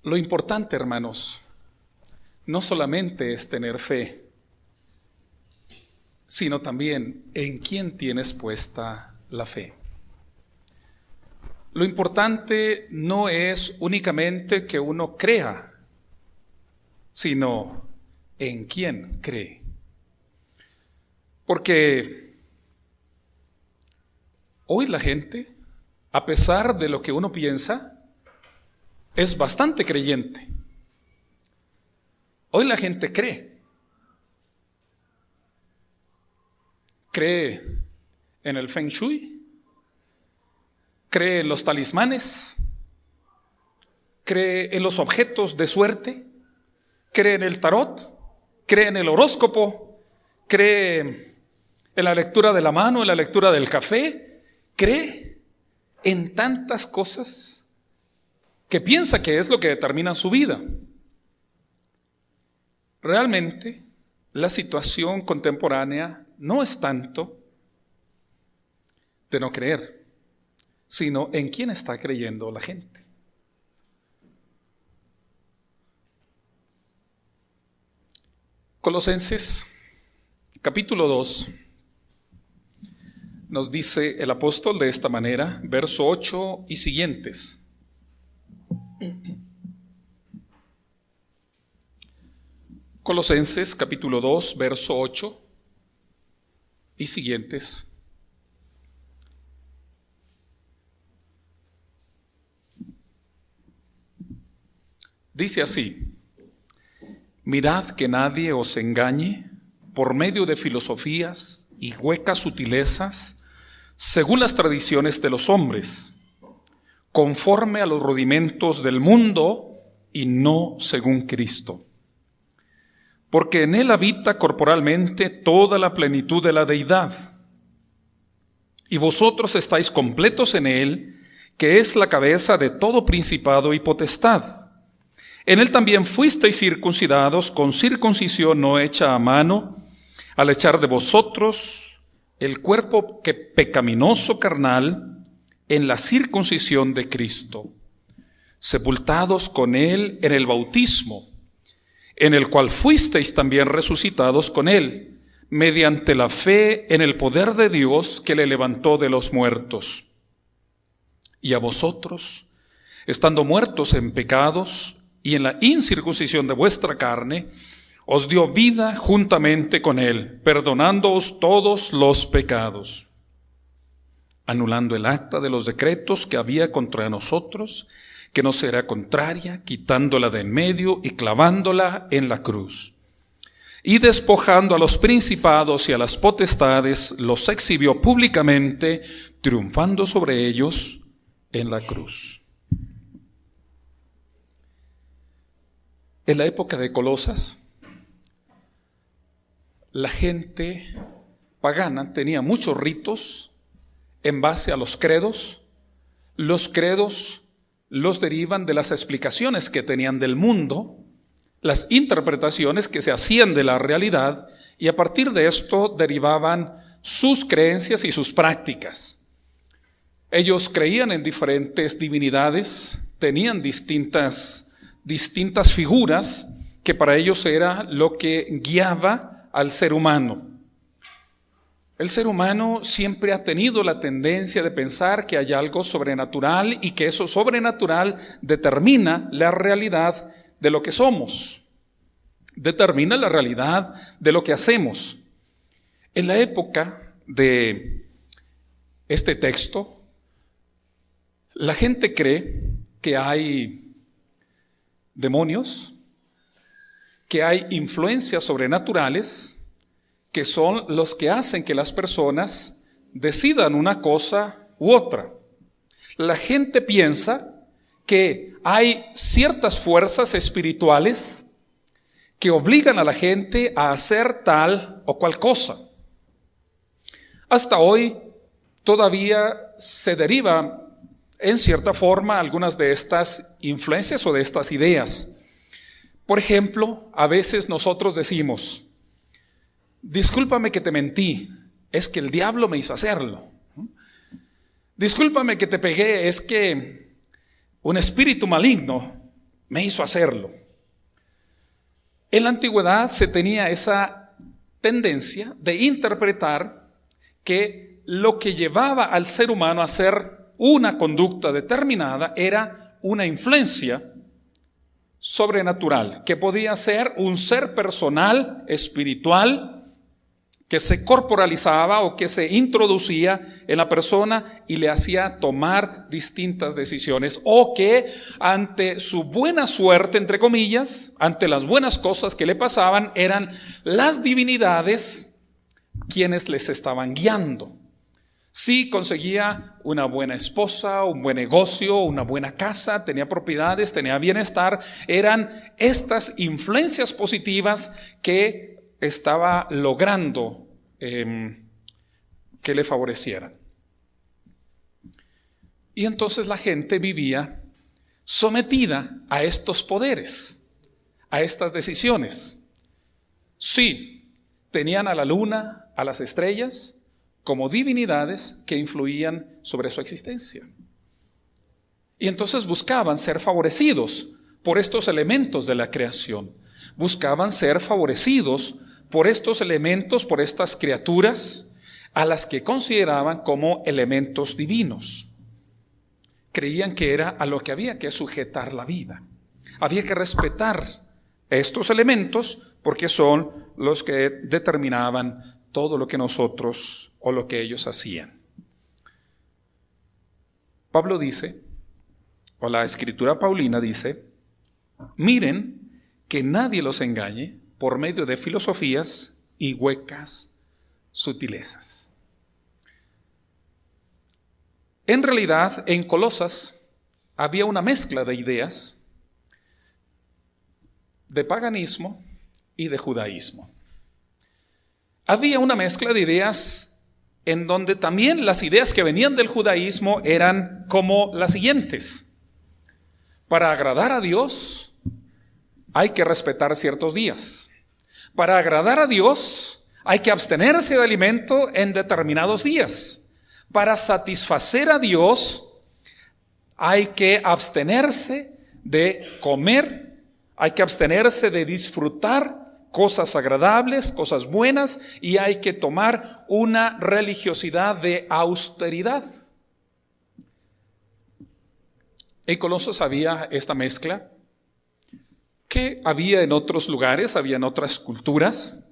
Lo importante, hermanos, no solamente es tener fe, sino también en quién tienes puesta la fe. Lo importante no es únicamente que uno crea, sino en quién cree. Porque hoy la gente, a pesar de lo que uno piensa, es bastante creyente. Hoy la gente cree. Cree en el Feng Shui, cree en los talismanes, cree en los objetos de suerte, cree en el tarot, cree en el horóscopo, cree en la lectura de la mano, en la lectura del café, cree en tantas cosas que piensa que es lo que determina su vida. Realmente, la situación contemporánea no es tanto de no creer, sino en quién está creyendo la gente. Colosenses, capítulo 2, nos dice el apóstol de esta manera, verso 8 y siguientes. Colosenses capítulo 2, verso 8 y siguientes. Dice así: mirad que nadie os engañe por medio de filosofías y huecas sutilezas, según las tradiciones de los hombres, conforme a los rudimentos del mundo y no según Cristo. Porque en él habita corporalmente toda la plenitud de la deidad, y vosotros estáis completos en él, que es la cabeza de todo principado y potestad. En él también fuisteis circuncidados con circuncisión no hecha a mano, al echar de vosotros el cuerpo pecaminoso carnal en la circuncisión de Cristo, sepultados con él en el bautismo, en el cual fuisteis también resucitados con él, mediante la fe en el poder de Dios que le levantó de los muertos. Y a vosotros, estando muertos en pecados y en la incircuncisión de vuestra carne, os dio vida juntamente con él, perdonándoos todos los pecados, anulando el acta de los decretos que había contra nosotros, que nos era contraria, quitándola de en medio y clavándola en la cruz. Y despojando a los principados y a las potestades, los exhibió públicamente, triunfando sobre ellos en la cruz. En la época de Colosas, la gente pagana tenía muchos ritos en base a los credos. Los credos los derivan de las explicaciones que tenían del mundo, las interpretaciones que se hacían de la realidad, y a partir de esto derivaban sus creencias y sus prácticas. Ellos creían en diferentes divinidades, tenían distintas figuras que para ellos era lo que guiaba al ser humano. El ser humano siempre ha tenido la tendencia de pensar que hay algo sobrenatural y que eso sobrenatural determina la realidad de lo que somos, determina la realidad de lo que hacemos. En la época de este texto, la gente cree que hay demonios, que hay influencias sobrenaturales, que son los que hacen que las personas decidan una cosa u otra. La gente piensa que hay ciertas fuerzas espirituales que obligan a la gente a hacer tal o cual cosa. Hasta hoy todavía se deriva en cierta forma algunas de estas influencias o de estas ideas. Por ejemplo, a veces nosotros decimos: discúlpame que te mentí, es que el diablo me hizo hacerlo. Discúlpame que te pegué, es que un espíritu maligno me hizo hacerlo. En la antigüedad se tenía esa tendencia de interpretar que lo que llevaba al ser humano a hacer una conducta determinada era una influencia sobrenatural, que podía ser un ser personal, espiritual, que se corporalizaba o que se introducía en la persona y le hacía tomar distintas decisiones, o que ante su buena suerte, entre comillas, ante las buenas cosas que le pasaban, eran las divinidades quienes les estaban guiando. Si conseguía una buena esposa, un buen negocio, una buena casa, tenía propiedades, tenía bienestar, eran estas influencias positivas que estaba logrando que le favorecieran. Y entonces la gente vivía sometida a estos poderes, a estas decisiones. Sí, tenían a la luna, a las estrellas, como divinidades que influían sobre su existencia. Y entonces buscaban ser favorecidos por estos elementos de la creación. Buscaban ser favorecidos por estos elementos, por estas criaturas a las que consideraban como elementos divinos. Creían que era a lo que había que sujetar la vida. Había que respetar estos elementos porque son los que determinaban todo lo que nosotros o lo que ellos hacían. Pablo dice, o la escritura paulina dice, miren que nadie los engañe por medio de filosofías y huecas sutilezas. En realidad, en Colosas había una mezcla de ideas de paganismo y de judaísmo. Había una mezcla de ideas en donde también las ideas que venían del judaísmo eran como las siguientes. Para agradar a Dios hay que respetar ciertos días. Para agradar a Dios hay que abstenerse de alimento en determinados días. Para satisfacer a Dios hay que abstenerse de comer, hay que abstenerse de disfrutar cosas agradables, cosas buenas, y hay que tomar una religiosidad de austeridad. En Colosas había esta mezcla que había en otros lugares, había en otras culturas,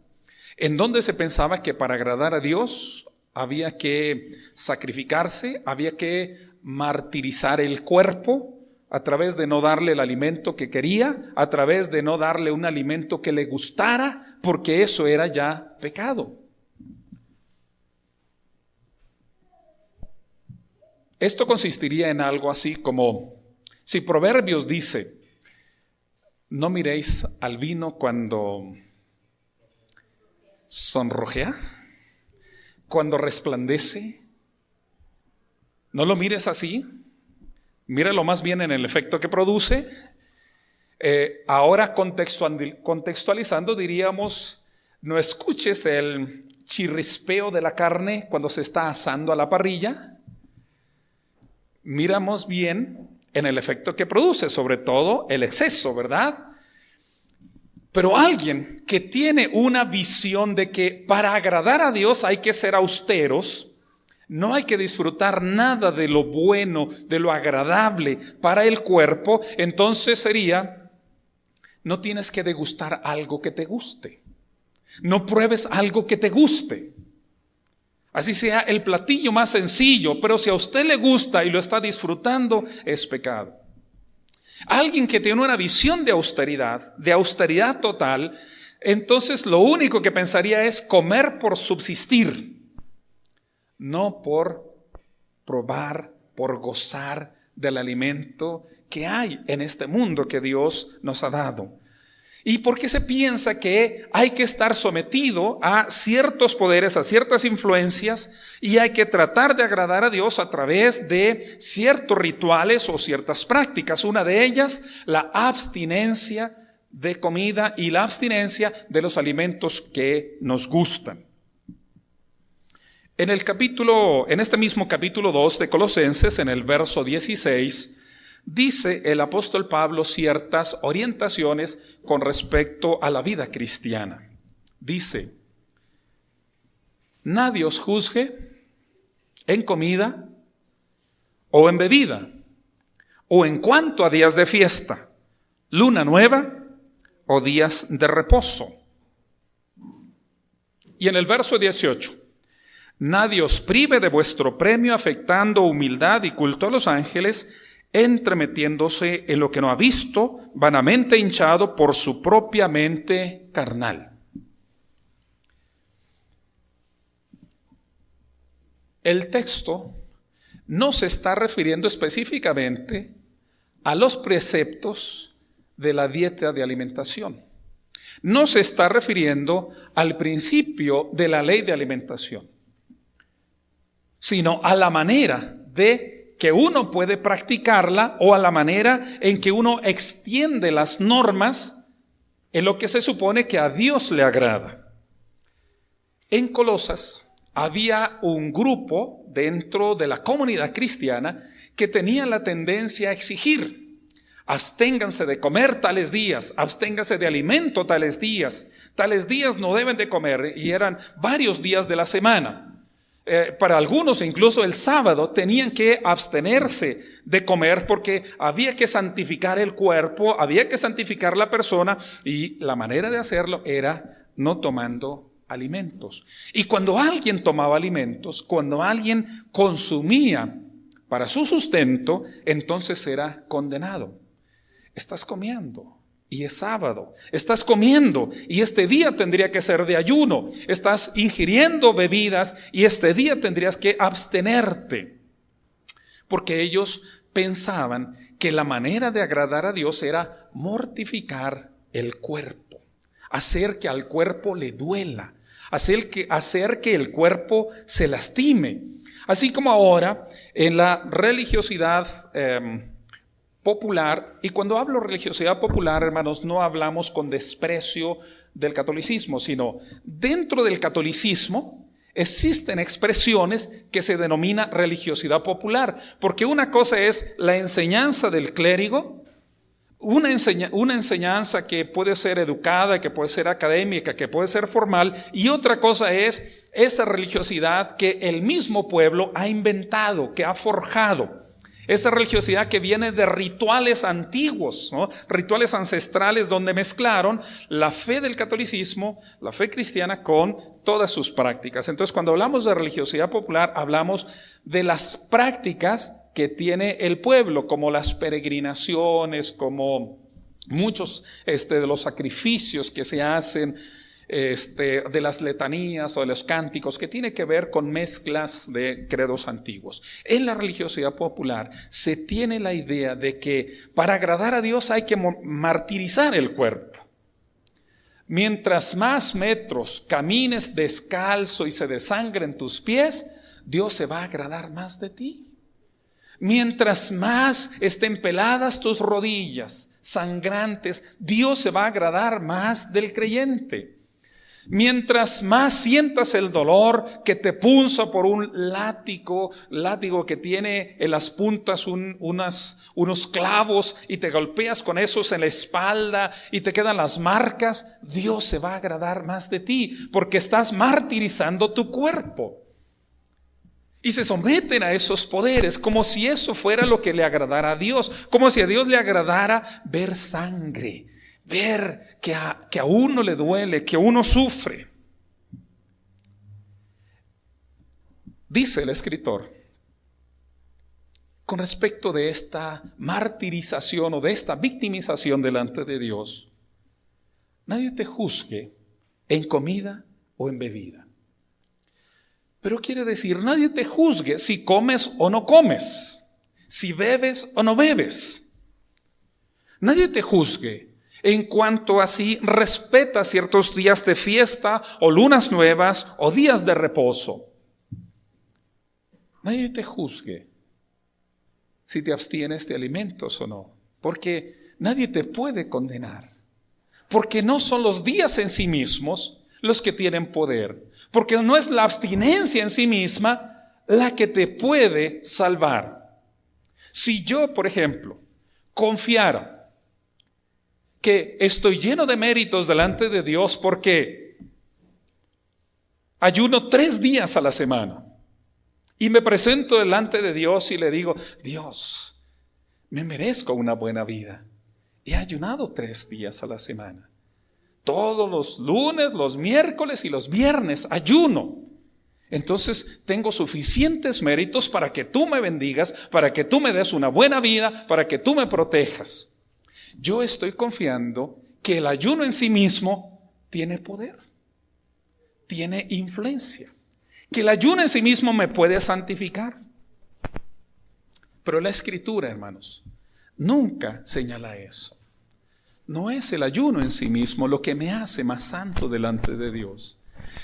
en donde se pensaba que para agradar a Dios había que sacrificarse, había que martirizar el cuerpo, a través de no darle el alimento que quería, a través de no darle un alimento que le gustara, porque eso era ya pecado. Esto consistiría en algo así como, si Proverbios dice, no miréis al vino cuando sonrojea, cuando resplandece, no lo mires así. Míralo más bien en el efecto que produce. Ahora contextualizando diríamos, no escuches el chirrispeo de la carne cuando se está asando a la parrilla. Miramos bien en el efecto que produce, sobre todo el exceso, ¿verdad? Pero alguien que tiene una visión de que para agradar a Dios hay que ser austeros, no hay que disfrutar nada de lo bueno, de lo agradable para el cuerpo, entonces sería, no tienes que degustar algo que te guste. No pruebes algo que te guste. Así sea el platillo más sencillo, pero si a usted le gusta y lo está disfrutando, es pecado. Alguien que tiene una visión de austeridad total, entonces lo único que pensaría es comer por subsistir. No por probar, por gozar del alimento que hay en este mundo que Dios nos ha dado. ¿Y por qué se piensa que hay que estar sometido a ciertos poderes, a ciertas influencias, y hay que tratar de agradar a Dios a través de ciertos rituales o ciertas prácticas? Una de ellas, la abstinencia de comida y la abstinencia de los alimentos que nos gustan. En este mismo capítulo 2 de Colosenses, en el verso 16, dice el apóstol Pablo ciertas orientaciones con respecto a la vida cristiana. Dice: nadie os juzgue en comida o en bebida, o en cuanto a días de fiesta, luna nueva o días de reposo. Y en el verso 18: nadie os prive de vuestro premio, afectando humildad y culto a los ángeles, entremetiéndose en lo que no ha visto, vanamente hinchado por su propia mente carnal. El texto no se está refiriendo específicamente a los preceptos de la dieta de alimentación. No se está refiriendo al principio de la ley de alimentación, sino a la manera de que uno puede practicarla, o a la manera en que uno extiende las normas en lo que se supone que a Dios le agrada. En Colosas había un grupo dentro de la comunidad cristiana que tenía la tendencia a exigir: absténganse de comer tales días, absténganse de alimento tales días no deben de comer, y eran varios días de la semana. Para algunos incluso el sábado tenían que abstenerse de comer porque había que santificar el cuerpo, había que santificar la persona, y la manera de hacerlo era no tomando alimentos. Y cuando alguien tomaba alimentos, cuando alguien consumía para su sustento, entonces era condenado. Estás comiendo y es sábado, estás comiendo y este día tendría que ser de ayuno, estás ingiriendo bebidas y este día tendrías que abstenerte, porque ellos pensaban que la manera de agradar a Dios era mortificar el cuerpo, hacer que al cuerpo le duela, hacer que el cuerpo se lastime. Así como ahora en la religiosidad popular, y cuando hablo religiosidad popular, hermanos, no hablamos con desprecio del catolicismo, sino dentro del catolicismo existen expresiones que se denomina religiosidad popular, porque una cosa es la enseñanza del clérigo, una enseñanza que puede ser educada, que puede ser académica, que puede ser formal, y otra cosa es esa religiosidad que el mismo pueblo ha inventado, que ha forjado. Esa religiosidad que viene de rituales antiguos, ¿no? Rituales ancestrales donde mezclaron la fe del catolicismo, la fe cristiana, con todas sus prácticas. Entonces, cuando hablamos de religiosidad popular, hablamos de las prácticas que tiene el pueblo, como las peregrinaciones, como muchos de los sacrificios que se hacen, de las letanías o de los cánticos, que tiene que ver con mezclas de credos antiguos. En la religiosidad popular se tiene la idea de que para agradar a Dios hay que martirizar el cuerpo. Mientras más metros camines descalzo y se desangren tus pies, Dios se va a agradar más de ti. Mientras más estén peladas tus rodillas, sangrantes, Dios se va a agradar más del creyente. Mientras más sientas el dolor que te punza por un látigo que tiene en las puntas unos clavos, y te golpeas con esos en la espalda y te quedan las marcas, Dios se va a agradar más de ti, porque estás martirizando tu cuerpo. Y se someten a esos poderes como si eso fuera lo que le agradara a Dios, como si a Dios le agradara ver sangre, ver que a uno le duele, que uno sufre. Dice el escritor, con respecto de esta martirización o de esta victimización delante de Dios: nadie te juzgue en comida o en bebida. Pero quiere decir, nadie te juzgue si comes o no comes, si bebes o no bebes. Nadie te juzgue en cuanto a si respetas ciertos días de fiesta o lunas nuevas o días de reposo. Nadie te juzgue si te abstienes de alimentos o no, porque nadie te puede condenar, porque no son los días en sí mismos los que tienen poder, porque no es la abstinencia en sí misma la que te puede salvar. Si yo, por ejemplo, confiar que estoy lleno de méritos delante de Dios porque ayuno 3 días a la semana y me presento delante de Dios y le digo: Dios, me merezco una buena vida. He ayunado 3 días a la semana. Todos los lunes, los miércoles y los viernes ayuno. Entonces tengo suficientes méritos para que tú me bendigas, para que tú me des una buena vida, para que tú me protejas. Yo estoy confiando que el ayuno en sí mismo tiene poder, tiene influencia, que el ayuno en sí mismo me puede santificar. Pero la Escritura, hermanos, nunca señala eso. No es el ayuno en sí mismo lo que me hace más santo delante de Dios.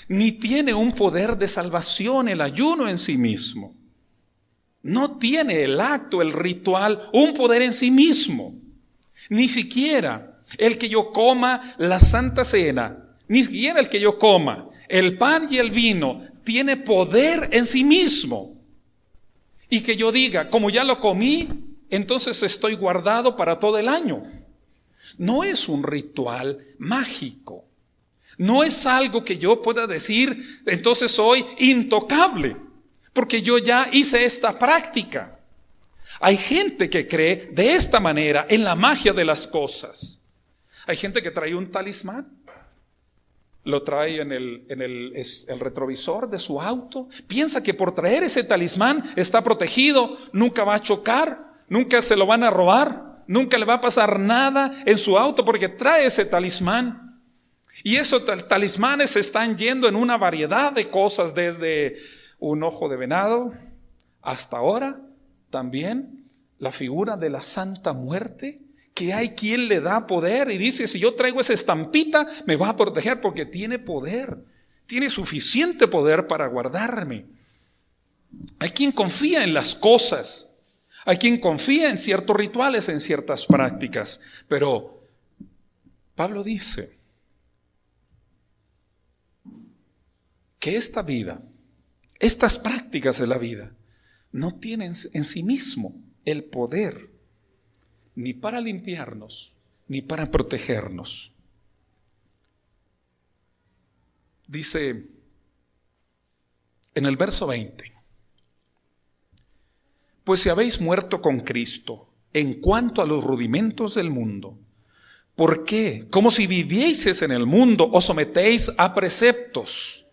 Ni tiene un poder de salvación el ayuno en sí mismo. No tiene el acto, el ritual, un poder en sí mismo. Ni siquiera el que yo coma la Santa Cena, ni siquiera el que yo coma el pan y el vino, tiene poder en sí mismo. Y que yo diga, como ya lo comí, entonces estoy guardado para todo el año. No es un ritual mágico. No es algo que yo pueda decir, entonces soy intocable, porque yo ya hice esta práctica. Hay gente que cree de esta manera en la magia de las cosas. Hay gente que trae un talismán, lo trae en el retrovisor de su auto, piensa que por traer ese talismán está protegido, nunca va a chocar, nunca se lo van a robar, nunca le va a pasar nada en su auto porque trae ese talismán. Y esos talismanes se están yendo en una variedad de cosas, desde un ojo de venado hasta ahora también la figura de la Santa Muerte, que hay quien le da poder y dice: si yo traigo esa estampita me va a proteger porque tiene poder, tiene suficiente poder para guardarme. Hay quien confía en las cosas, hay quien confía en ciertos rituales, en ciertas prácticas, pero Pablo dice que esta vida, estas prácticas de la vida, no tienen en sí mismo el poder ni para limpiarnos, ni para protegernos. Dice en el verso 20: pues si habéis muerto con Cristo en cuanto a los rudimentos del mundo, ¿por qué, como si vivieseis en el mundo, os sometéis a preceptos,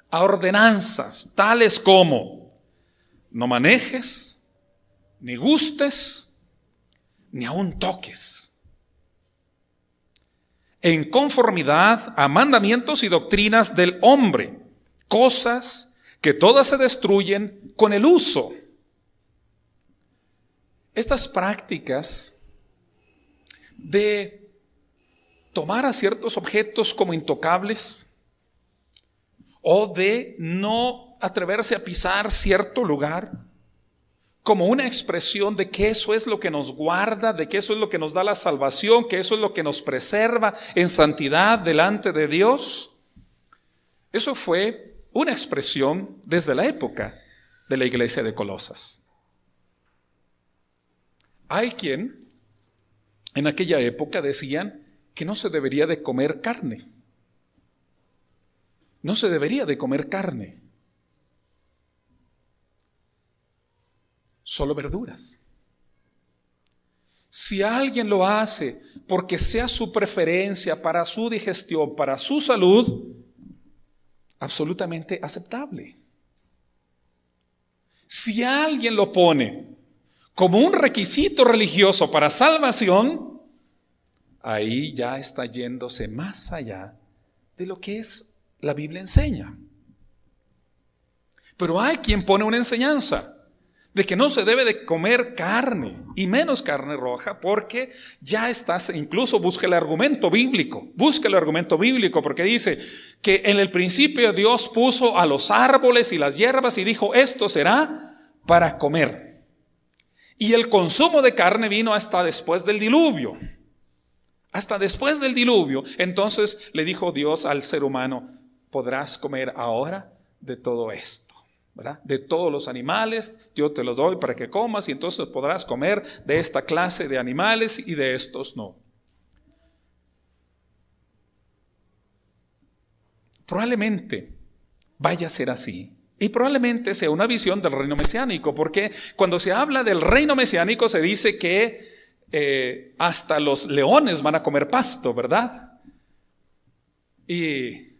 a ordenanzas, tales como: no manejes, ni gustes, ni aun toques, en conformidad a mandamientos y doctrinas del hombre, cosas que todas se destruyen con el uso? Estas prácticas de tomar a ciertos objetos como intocables, o de no atreverse a pisar cierto lugar, como una expresión de que eso es lo que nos guarda, de que eso es lo que nos da la salvación, que eso es lo que nos preserva en santidad delante de Dios. Eso fue una expresión desde la época de la iglesia de Colosas. Hay quien en aquella época decían que no se debería de comer carne. No se debería de comer carne. Solo verduras. Si alguien lo hace porque sea su preferencia para su digestión, para su salud, absolutamente aceptable. Si alguien lo pone como un requisito religioso para salvación, ahí ya está yéndose más allá de lo que la Biblia enseña. Pero hay quien pone una enseñanza de que no se debe de comer carne, y menos carne roja, porque ya estás, incluso busca el argumento bíblico, porque dice que en el principio Dios puso a los árboles y las hierbas y dijo: esto será para comer. Y el consumo de carne vino hasta después del diluvio. Hasta después del diluvio. Entonces le dijo Dios al ser humano: podrás comer ahora de todo esto. ¿verdad? De todos los animales, yo te los doy para que comas y entonces podrás comer de esta clase de animales y de estos no. Probablemente vaya a ser así. Y probablemente sea una visión del reino mesiánico, porque cuando se habla del reino mesiánico se dice que hasta los leones van a comer pasto, ¿verdad? Y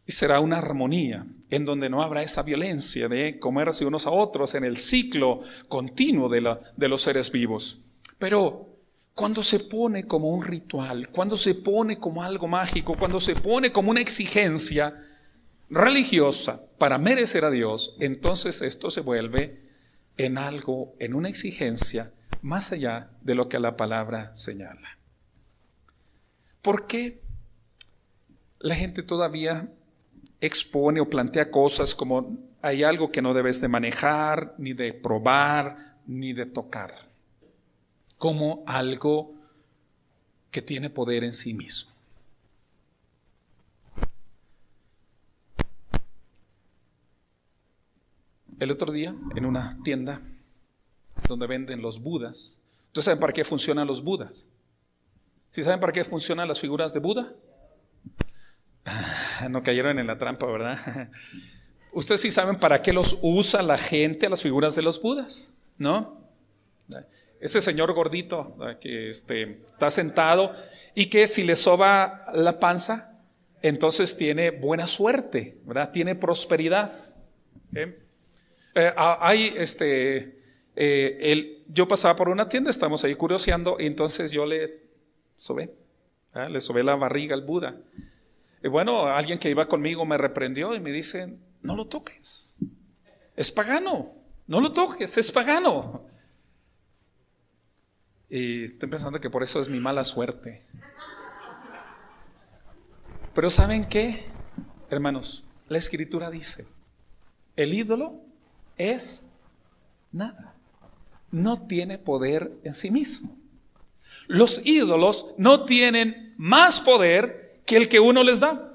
será una armonía en donde no habrá esa violencia de comerse unos a otros en el ciclo continuo de los seres vivos. Pero cuando se pone como un ritual, cuando se pone como algo mágico, cuando se pone como una exigencia religiosa para merecer a Dios, entonces esto se vuelve en algo, en una exigencia más allá de lo que la palabra señala. ¿Por qué la gente todavía expone o plantea cosas como hay algo que no debes de manejar, ni de probar, ni de tocar, como algo que tiene poder en sí mismo? El otro día, en una tienda donde venden los budas, ¿ustedes saben para qué funcionan los budas? ¿Sí saben para qué funcionan las figuras de Buda? No cayeron en la trampa, ¿verdad? ¿Ustedes sí saben para qué los usa la gente a las figuras de los budas? ¿No? Ese señor gordito que está sentado y que si le soba la panza, entonces tiene buena suerte, ¿verdad? Tiene prosperidad. ¿Okay? Yo pasaba por una tienda, estamos ahí curioseando, y entonces yo le sobé la barriga al Buda. Y bueno, alguien que iba conmigo me reprendió y me dice: no lo toques, es pagano, no lo toques, es pagano. Y estoy pensando que por eso es mi mala suerte. Pero ¿saben qué, hermanos? La Escritura dice: el ídolo es nada, no tiene poder en sí mismo. Los ídolos no tienen más poder que el que uno les da.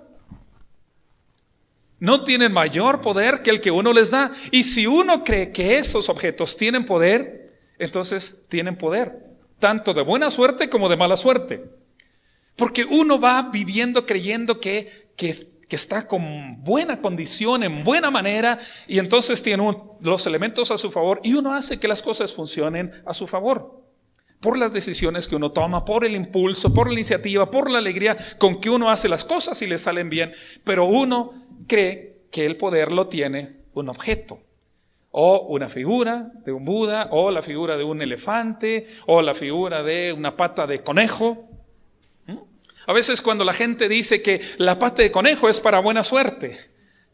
No tienen mayor poder que el que uno les da. Y si uno cree que esos objetos tienen poder, entonces tienen poder, tanto de buena suerte como de mala suerte. Porque uno va viviendo creyendo que está con buena condición, en buena manera, y entonces tiene los elementos a su favor, y uno hace que las cosas funcionen a su favor, por las decisiones que uno toma, por el impulso, por la iniciativa, por la alegría con que uno hace las cosas y le salen bien. Pero uno cree que el poder lo tiene un objeto, o una figura de un Buda, o la figura de un elefante, o la figura de una pata de conejo. A veces cuando la gente dice que la pata de conejo es para buena suerte,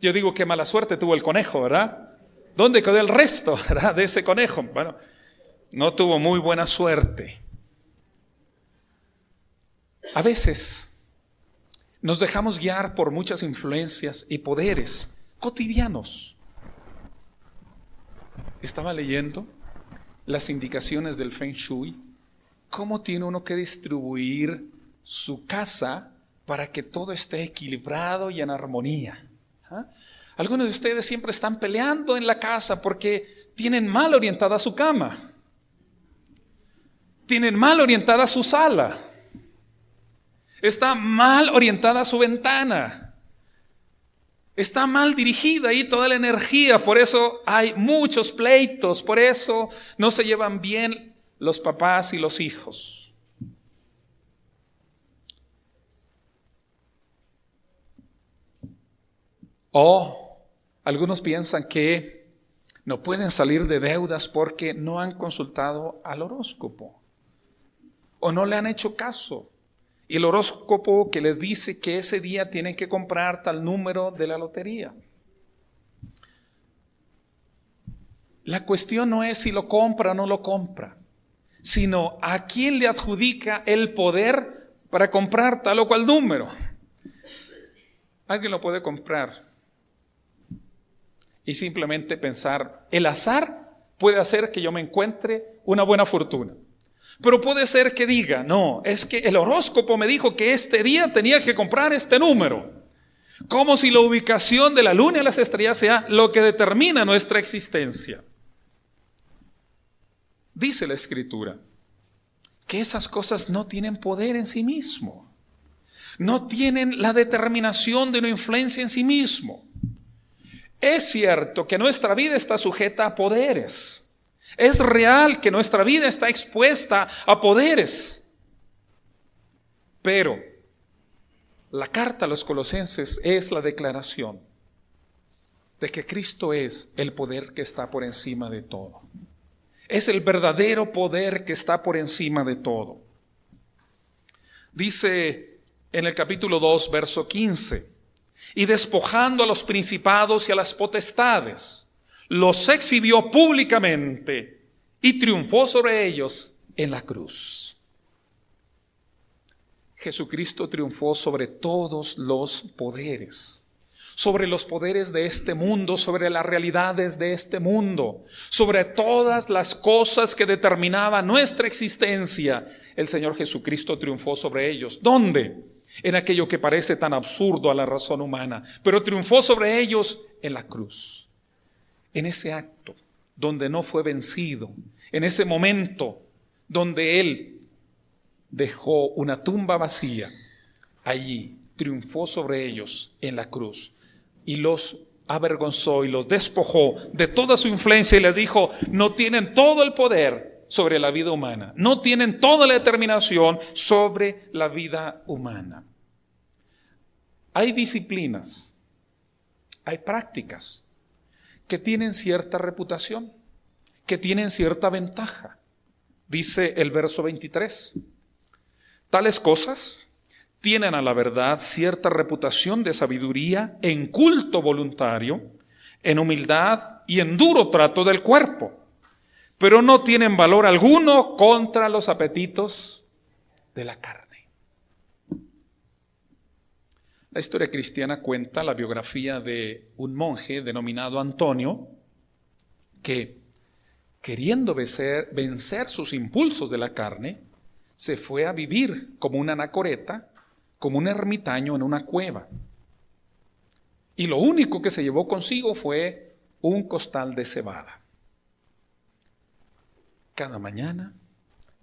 yo digo: qué mala suerte tuvo el conejo, ¿verdad? ¿Dónde quedó el resto, ¿verdad?, de ese conejo? Bueno, no tuvo muy buena suerte. A veces nos dejamos guiar por muchas influencias y poderes cotidianos. Estaba leyendo las indicaciones del Feng Shui, cómo tiene uno que distribuir su casa para que todo esté equilibrado y en armonía. Algunos de ustedes siempre están peleando en la casa porque tienen mal orientada su cama, tienen mal orientada su sala, está mal orientada su ventana, está mal dirigida ahí toda la energía. Por eso hay muchos pleitos, por eso no se llevan bien los papás y los hijos. O algunos piensan que no pueden salir de deudas porque no han consultado al horóscopo o no le han hecho caso. Y el horóscopo que les dice que ese día tienen que comprar tal número de la lotería. La cuestión no es si lo compra o no lo compra, sino a quién le adjudica el poder para comprar tal o cual número. Alguien lo puede comprar y simplemente pensar: el azar puede hacer que yo me encuentre una buena fortuna. Pero puede ser que diga: no, es que el horóscopo me dijo que este día tenía que comprar este número. Como si la ubicación de la luna y las estrellas sea lo que determina nuestra existencia. Dice la Escritura que esas cosas no tienen poder en sí mismo. No tienen la determinación de una influencia en sí mismo. Es cierto que nuestra vida está sujeta a poderes. Es real que nuestra vida está expuesta a poderes. Pero la carta a los Colosenses es la declaración de que Cristo es el poder que está por encima de todo. Es el verdadero poder que está por encima de todo. Dice en el capítulo 2, verso 15, y despojando a los principados y a las potestades, los exhibió públicamente y triunfó sobre ellos en la cruz. Jesucristo triunfó sobre todos los poderes, sobre los poderes de este mundo, sobre las realidades de este mundo, sobre todas las cosas que determinaban nuestra existencia. El Señor Jesucristo triunfó sobre ellos. ¿Dónde? En aquello que parece tan absurdo a la razón humana, pero triunfó sobre ellos en la cruz. En ese acto donde no fue vencido, en ese momento donde Él dejó una tumba vacía, allí triunfó sobre ellos en la cruz y los avergonzó y los despojó de toda su influencia y les dijo: no tienen todo el poder sobre la vida humana, no tienen toda la determinación sobre la vida humana. Hay disciplinas, hay prácticas que tienen cierta reputación, que tienen cierta ventaja. Dice el verso 23, tales cosas tienen a la verdad cierta reputación de sabiduría en culto voluntario, en humildad y en duro trato del cuerpo, pero no tienen valor alguno contra los apetitos de la carne. La historia cristiana cuenta la biografía de un monje denominado Antonio, que queriendo vencer sus impulsos de la carne, se fue a vivir como un anacoreta, como un ermitaño en una cueva. Y lo único que se llevó consigo fue un costal de cebada. Cada mañana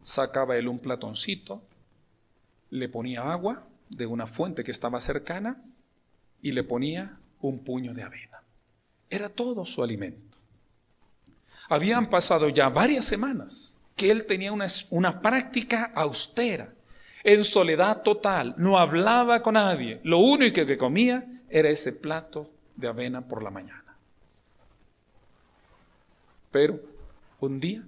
sacaba él un platoncito, le ponía agua de una fuente que estaba cercana y le ponía un puño de avena. Era todo su alimento. Habían pasado ya varias semanas que él tenía una práctica austera, en soledad total, no hablaba con nadie. Lo único que comía era ese plato de avena por la mañana. Pero un día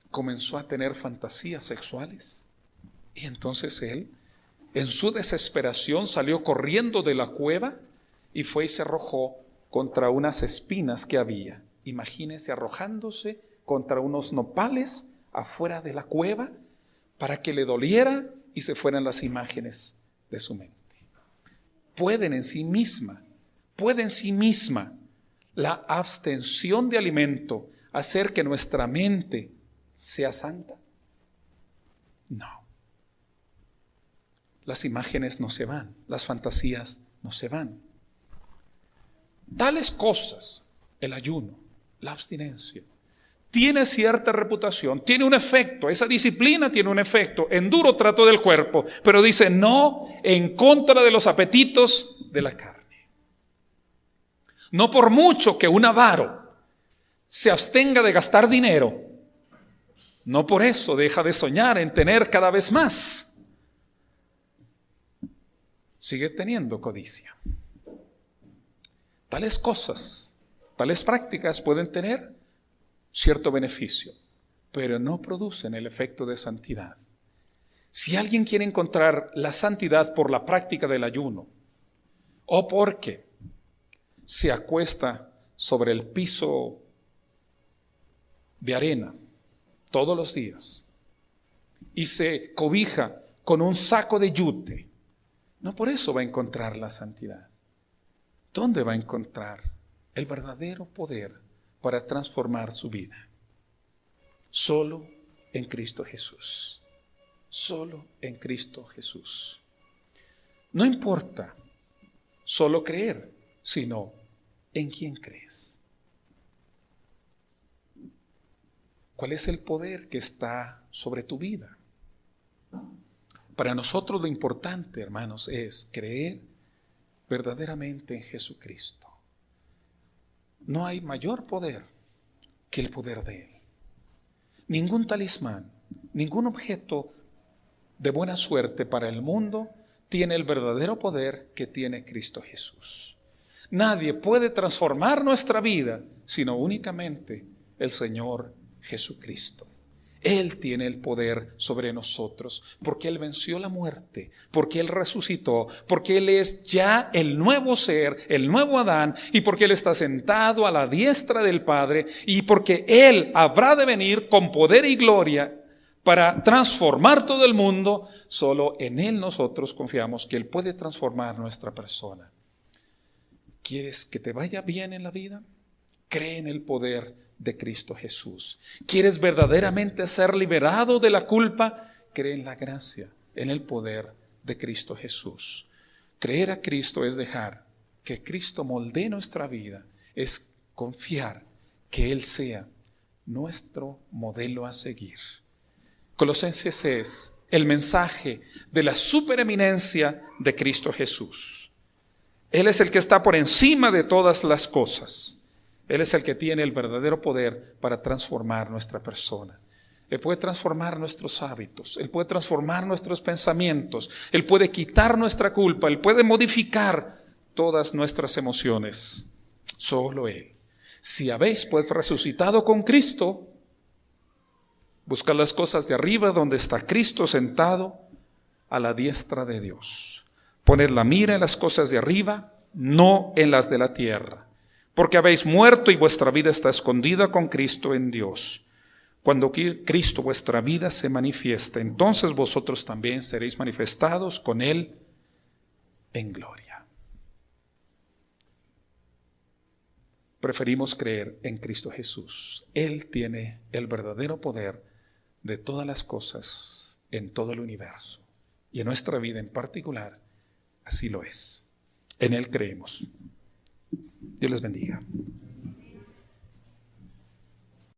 comenzó a tener fantasías sexuales y entonces él, en su desesperación, salió corriendo de la cueva y fue y se arrojó contra unas espinas que había. Imagínense arrojándose contra unos nopales afuera de la cueva para que le doliera y se fueran las imágenes de su mente. Puede en sí misma la abstención de alimento hacer que nuestra mente sea santa. No. Las imágenes no se van, las fantasías no se van. Tales cosas, el ayuno, la abstinencia, tiene cierta reputación, tiene un efecto, esa disciplina tiene un efecto en duro trato del cuerpo, pero dice no en contra de los apetitos de la carne. No por mucho que un avaro se abstenga de gastar dinero, no por eso deja de soñar en tener cada vez más. Sigue teniendo codicia. Tales cosas, tales prácticas pueden tener cierto beneficio, pero no producen el efecto de santidad. Si alguien quiere encontrar la santidad por la práctica del ayuno, o porque se acuesta sobre el piso de arena todos los días y se cobija con un saco de yute, no por eso va a encontrar la santidad. ¿Dónde va a encontrar el verdadero poder para transformar su vida? Solo en Cristo Jesús. Solo en Cristo Jesús. No importa solo creer, sino en quién crees. ¿Cuál es el poder que está sobre tu vida? Para nosotros lo importante, hermanos, es creer verdaderamente en Jesucristo. No hay mayor poder que el poder de Él. Ningún talismán, ningún objeto de buena suerte para el mundo tiene el verdadero poder que tiene Cristo Jesús. Nadie puede transformar nuestra vida sino únicamente el Señor Jesucristo. Él tiene el poder sobre nosotros, porque Él venció la muerte, porque Él resucitó, porque Él es ya el nuevo ser, el nuevo Adán, y porque Él está sentado a la diestra del Padre, y porque Él habrá de venir con poder y gloria para transformar todo el mundo. Solo en Él nosotros confiamos que Él puede transformar nuestra persona. ¿Quieres que te vaya bien en la vida? Cree en el poder de Cristo Jesús. ¿Quieres verdaderamente ser liberado de la culpa? Cree en la gracia, en el poder de Cristo Jesús. Creer a Cristo es dejar que Cristo moldee nuestra vida, es confiar que Él sea nuestro modelo a seguir. Colosenses es el mensaje de la supereminencia de Cristo Jesús. Él es el que está por encima de todas las cosas. Él es el que tiene el verdadero poder para transformar nuestra persona. Él puede transformar nuestros hábitos, Él puede transformar nuestros pensamientos, Él puede quitar nuestra culpa, Él puede modificar todas nuestras emociones. Solo Él. Si habéis pues resucitado con Cristo, buscad las cosas de arriba donde está Cristo sentado a la diestra de Dios. Poned la mira en las cosas de arriba, no en las de la tierra. Porque habéis muerto y vuestra vida está escondida con Cristo en Dios. Cuando Cristo vuestra vida se manifieste, entonces vosotros también seréis manifestados con Él en gloria. Preferimos creer en Cristo Jesús. Él tiene el verdadero poder de todas las cosas en todo el universo. Y en nuestra vida en particular, así lo es. En Él creemos. Dios les bendiga.